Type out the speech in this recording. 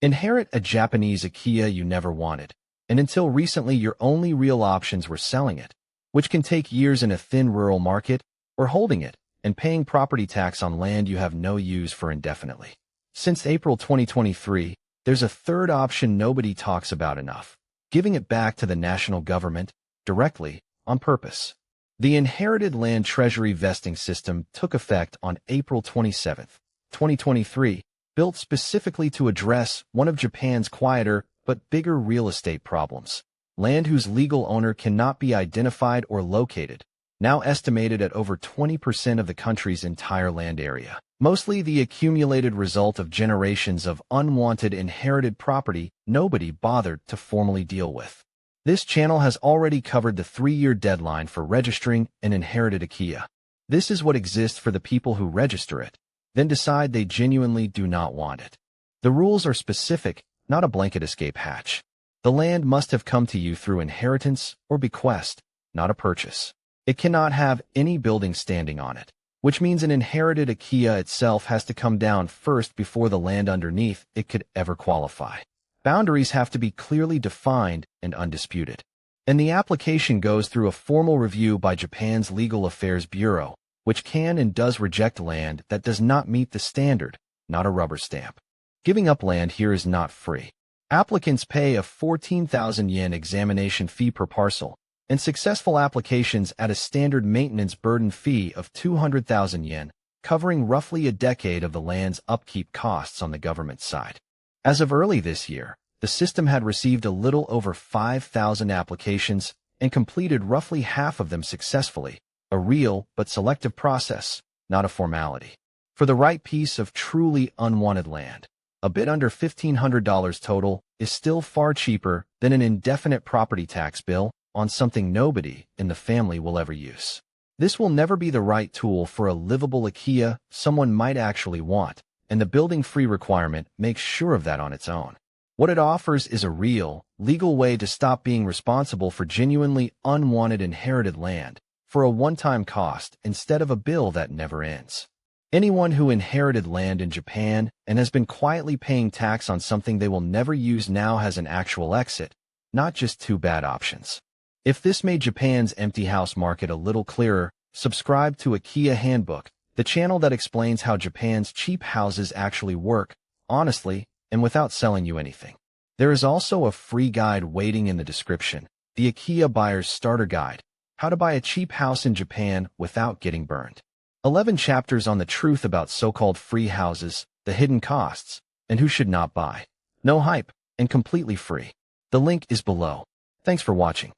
Inherit a Japanese Akiya you never wanted, and until recently your only real options were selling it, which can take years in a thin rural market, or holding it and paying property tax on land you have no use for indefinitely. Since April 2023, there's a third option nobody talks about enough: giving it back to the national government, directly, on purpose. The inherited land treasury vesting system took effect on April 27, 2023, built specifically to address one of Japan's quieter but bigger real estate problems: land whose legal owner cannot be identified or located, now estimated at over 20% of the country's entire land area. Mostly the accumulated result of generations of unwanted inherited property nobody bothered to formally deal with. This channel has already covered the 3-year deadline for registering an inherited Akiya. This is what exists for the people who register it, then decide they genuinely do not want it. The rules are specific, not a blanket escape hatch. The land must have come to you through inheritance or bequest, not a purchase. It cannot have any building standing on it, which means an inherited Akiya itself has to come down first before the land underneath it could ever qualify. Boundaries have to be clearly defined and undisputed. And the application goes through a formal review by Japan's Legal Affairs Bureau, which can and does reject land that does not meet the standard, not a rubber stamp. Giving up land here is not free. Applicants pay a 14,000 yen examination fee per parcel, and successful applications at a standard maintenance burden fee of 200,000 yen, covering roughly a decade of the land's upkeep costs on the government side. As of early this year, the system had received a little over 5,000 applications and completed roughly half of them successfully, a real but selective process, not a formality. For the right piece of truly unwanted land, a bit under $1,500 total is still far cheaper than an indefinite property tax bill on something nobody in the family will ever use. This will never be the right tool for a livable Akiya someone might actually want, and the building-free requirement makes sure of that on its own. What it offers is a real, legal way to stop being responsible for genuinely unwanted inherited land for a one-time cost instead of a bill that never ends. Anyone who inherited land in Japan and has been quietly paying tax on something they will never use now has an actual exit, not just two bad options. If this made Japan's empty house market a little clearer, subscribe to Akiya Handbook, the channel that explains how Japan's cheap houses actually work, honestly, and without selling you anything. There is also a free guide waiting in the description, the Akiya Buyer's Starter Guide, how to buy a cheap house in Japan without getting burned. 11 chapters on the truth about so-called free houses, the hidden costs, and who should not buy. No hype, and completely free. The link is below. Thanks for watching.